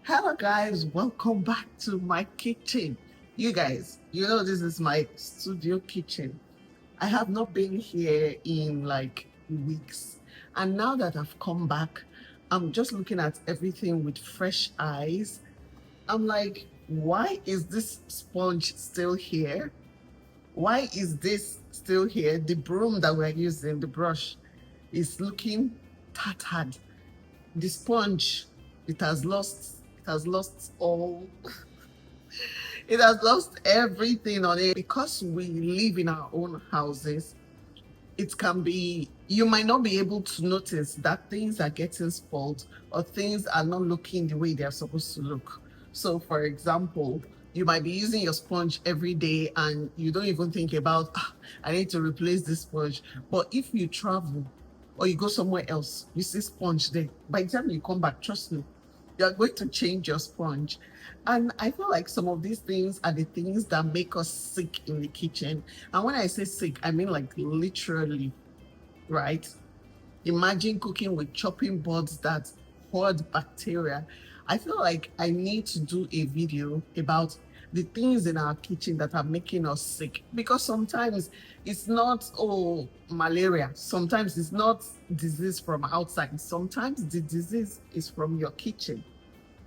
Hello guys, welcome back to my kitchen. You guys, this is my studio kitchen. I have not been here in like weeks, and now that I've come back, I'm just looking at everything with fresh eyes. I'm like, why is this sponge still here? Why is this still here? The broom that we're using, the brush, is looking tattered. The sponge, it has lost all, it has lost everything on it. Because we live in our own houses, it can be, you might not be able to notice that things are getting spoiled or things are not looking the way they're supposed to look. So for example, you might be using your sponge every day and you don't even think about, I need to replace this sponge. But if you travel or you go somewhere else, you see sponge there. By the time you come back, trust me, you're going to change your sponge. And I feel like some of these things are the things that make us sick in the kitchen. And when I say sick, I mean like literally, right? Imagine cooking with chopping boards that hoard bacteria. I feel like I need to do a video about the things in our kitchen that are making us sick, because sometimes it's not malaria, sometimes it's not disease from outside, sometimes the disease is from your kitchen.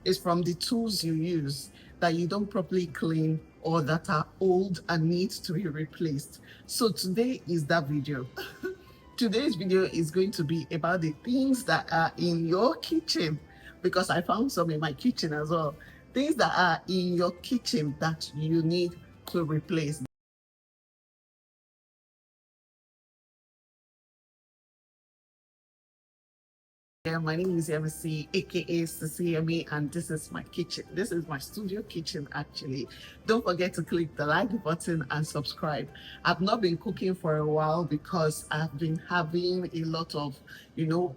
It's from the tools you use that you don't properly clean or that are old and need to be replaced. So today is that video. Today's video is going to be about the things that are in your kitchen, because I found some in my kitchen as well. Things that are in your kitchen that you need to replace. Yeah, my name is YEMISI, aka SISIYEMMIE, and this is my kitchen. This is my studio kitchen, actually. Don't forget to click the like button and subscribe. I've not been cooking for a while because I've been having a lot of,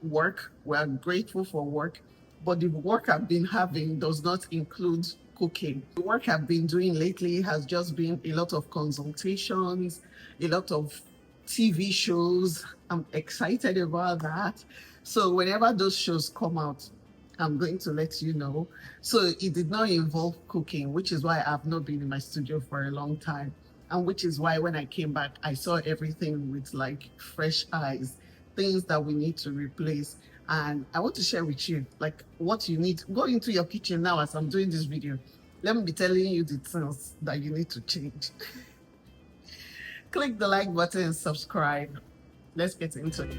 work. We're grateful for work, but the work I've been having does not include cooking. The work I've been doing lately has just been a lot of consultations, a lot of TV shows. I'm excited about that. So whenever those shows come out, I'm going to let you know. So it did not involve cooking, which is why I've not been in my studio for a long time. And which is why when I came back, I saw everything with like fresh eyes, things that we need to replace. And I want to share with you like what you need. Go into your kitchen now as I'm doing this video. Let me be telling you the things that you need to change. Click the like button and subscribe. Let's get into it.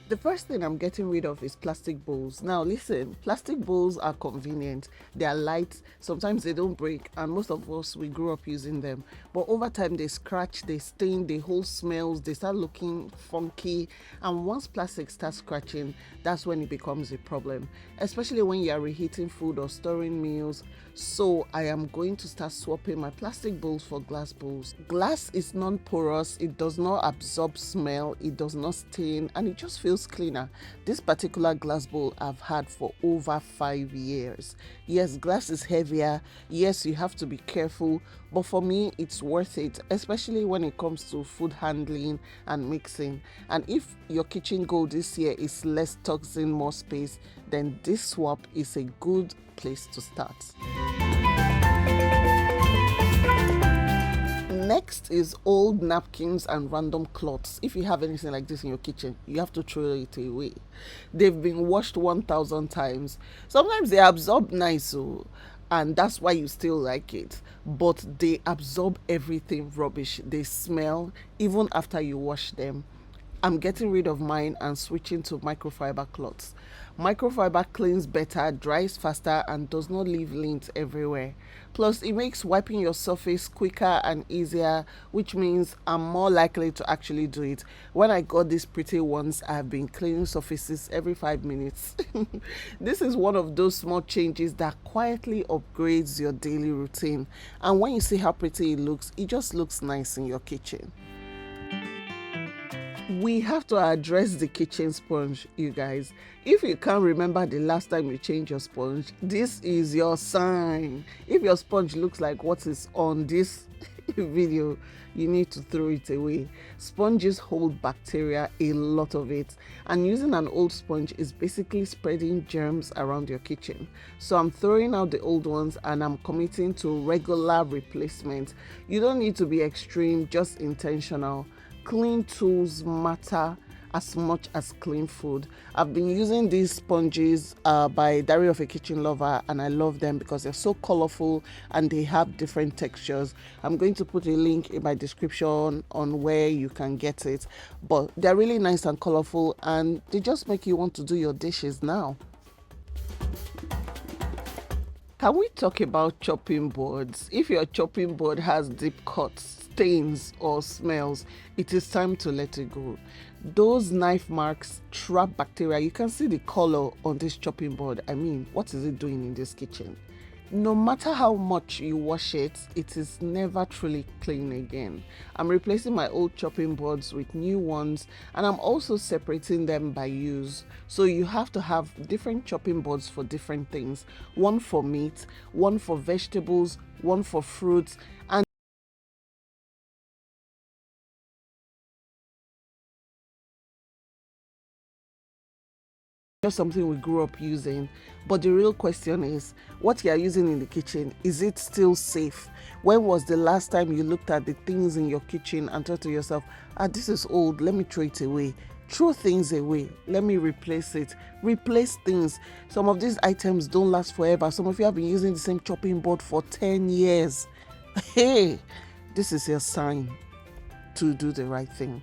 The first thing I'm getting rid of is plastic bowls. Now listen, plastic bowls are convenient. They are light, sometimes they don't break, and most of us, we grew up using them. But over time they scratch, they stain, they hold smells, they start looking funky. And once plastic starts scratching, that's when it becomes a problem, especially when you are reheating food or storing meals. So I am going to start swapping my plastic bowls for glass bowls. Glass is non-porous, it does not absorb smell, it does not stain, and it just feels cleaner. This particular glass bowl I've had for over 5 years. Yes, glass is heavier. Yes, you have to be careful, but for me it's worth it, especially when it comes to food handling and mixing. And if your kitchen goal this year is less toxin, more space, then this swap is a good place to start. Next is old napkins and random cloths. If you have anything like this in your kitchen, you have to throw it away. They've been washed 1,000 times. Sometimes they absorb nice, and that's why you still like it. But they absorb everything rubbish. They smell even after you wash them. I'm getting rid of mine and switching to microfiber cloths. Microfiber cleans better, dries faster, and does not leave lint everywhere. Plus, it makes wiping your surface quicker and easier, which means I'm more likely to actually do it. When I got these pretty ones, I've been cleaning surfaces every 5 minutes. This is one of those small changes that quietly upgrades your daily routine. And when you see how pretty it looks, it just looks nice in your kitchen. We have to address the kitchen sponge, you guys. If you can't remember the last time you changed your sponge, this is your sign. If your sponge looks like what is on this video, you need to throw it away. Sponges hold bacteria, a lot of it, and using an old sponge is basically spreading germs around your kitchen. So I'm throwing out the old ones and I'm committing to regular replacement. You don't need to be extreme, just intentional. Clean tools matter as much as clean food. I've been using these sponges by Diary of a Kitchen Lover, and I love them because they're so colorful and they have different textures. I'm going to put a link in my description on where you can get it, but they're really nice and colorful and they just make you want to do your dishes now. Can we talk about chopping boards? If your chopping board has deep cuts, stains, or smells, it is time to let it go. Those knife marks trap bacteria. You can see the color on this chopping board. I mean, what is it doing in this kitchen? No matter how much you wash it, it is never truly clean again. I'm replacing my old chopping boards with new ones, and I'm also separating them by use. So you have to have different chopping boards for different things. One for meat, one for vegetables, one for fruits, and just something we grew up using. But the real question is, what you are using in the kitchen, is it still safe? When was the last time you looked at the things in your kitchen and thought to yourself, this is old, let me throw it away? Throw things away, let me replace it. Replace things. Some of these items don't last forever. Some of you have been using the same chopping board for 10 years. Hey, this is your sign to do the right thing.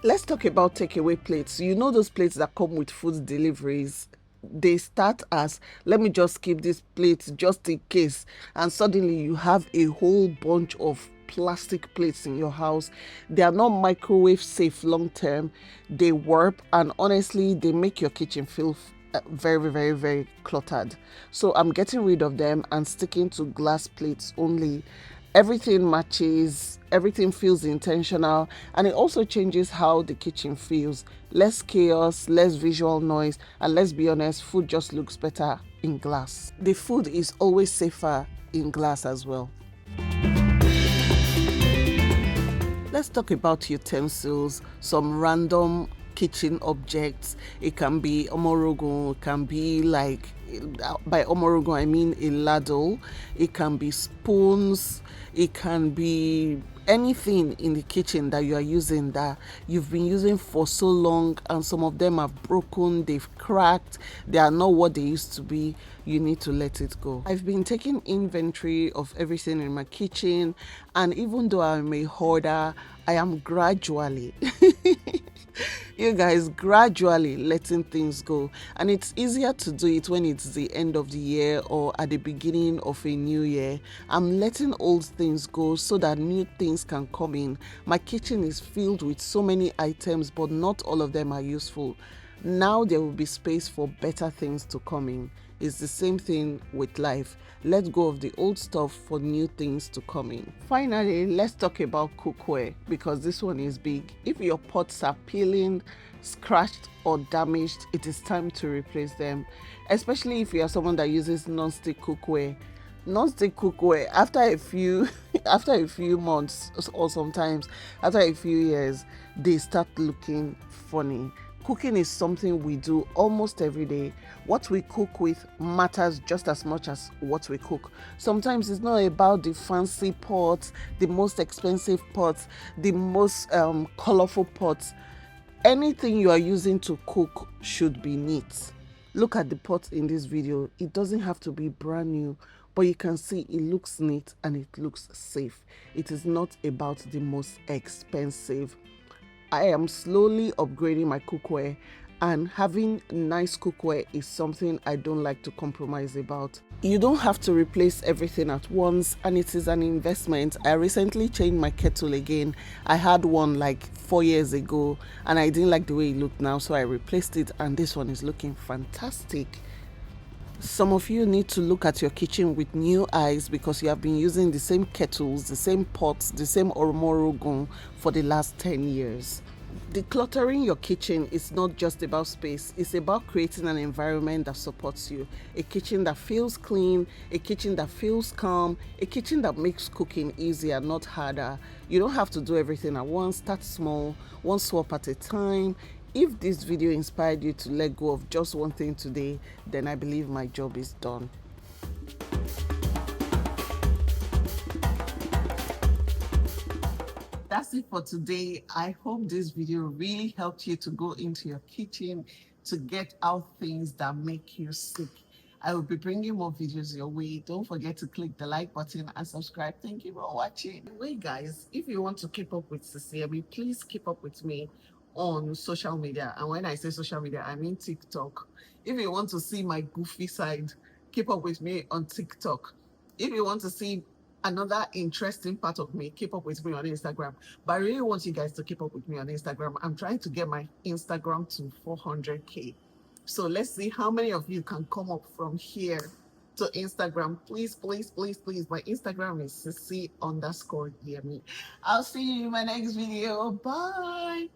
Let's talk about takeaway plates. You know those plates that come with food deliveries? They start as, let me just keep this plate just in case, and suddenly you have a whole bunch of plastic plates in your house. They are not microwave safe long term. They warp, and honestly, they make your kitchen feel very, very, very cluttered. So I'm getting rid of them and sticking to glass plates only. Everything matches, everything feels intentional, and it also changes how the kitchen feels. Less chaos, less visual noise, and let's be honest, food just looks better in glass. The food is always safer in glass as well. Let's talk about utensils, some random kitchen objects. It can be omorogun, it can be like, by omorogun I mean a ladle, it can be spoons, it can be anything in the kitchen that you are using that you've been using for so long, and some of them have broken, they've cracked, they are not what they used to be. You need to let it go. I've been taking inventory of everything in my kitchen, and even though I'm a hoarder, I am gradually you guys, gradually letting things go. And it's easier to do it when it's the end of the year or at the beginning of a new year. I'm letting old things go so that new things can come in. My kitchen is filled with so many items, but not all of them are useful. Now there will be space for better things to come in. It's the same thing with life. Let go of the old stuff for new things to come in. Finally, let's talk about cookware, because this one is big. If your pots are peeling, scratched, or damaged, it is time to replace them, especially if you are someone that uses non-stick cookware. Non-stick cookware, after a few months, or sometimes after a few years, they start looking funny. Cooking is something we do almost every day. What we cook with matters just as much as what we cook. Sometimes it's not about the fancy pots, the most expensive pots, the most colorful pots. Anything you are using to cook should be neat. Look at the pot in this video. It doesn't have to be brand new, but you can see it looks neat and it looks safe. It is not about the most expensive. I am slowly upgrading my cookware, and having nice cookware is something I don't like to compromise about. You don't have to replace everything at once, and it is an investment. I recently changed my kettle again. I had one like 4 years ago and I didn't like the way it looked now, so I replaced it, and this one is looking fantastic. Some of you need to look at your kitchen with new eyes because you have been using the same kettles, the same pots, the same omorogun for the last 10 years. Decluttering your kitchen is not just about space, it's about creating an environment that supports you. A kitchen that feels clean, a kitchen that feels calm, a kitchen that makes cooking easier, not harder. You don't have to do everything at once, start small, one swap at a time. If this video inspired you to let go of just one thing today, then I believe my job is done. That's it for today. I hope this video really helped you to go into your kitchen to get out things that make you sick. I will be bringing more videos your way. Don't forget to click the like button and subscribe. Thank you for watching. Anyway, guys, if you want to keep up with SISIYEMMIE, please keep up with me on social media. And when I say social media, I mean TikTok. If you want to see my goofy side, keep up with me on TikTok. If you want to see another interesting part of me, keep up with me on Instagram. But I really want you guys to keep up with me on Instagram. I'm trying to get my Instagram to 400K. So let's see how many of you can come up from here to Instagram. Please, please, please, please. My Instagram is Sisi_Yemi. I'll see you in my next video. Bye.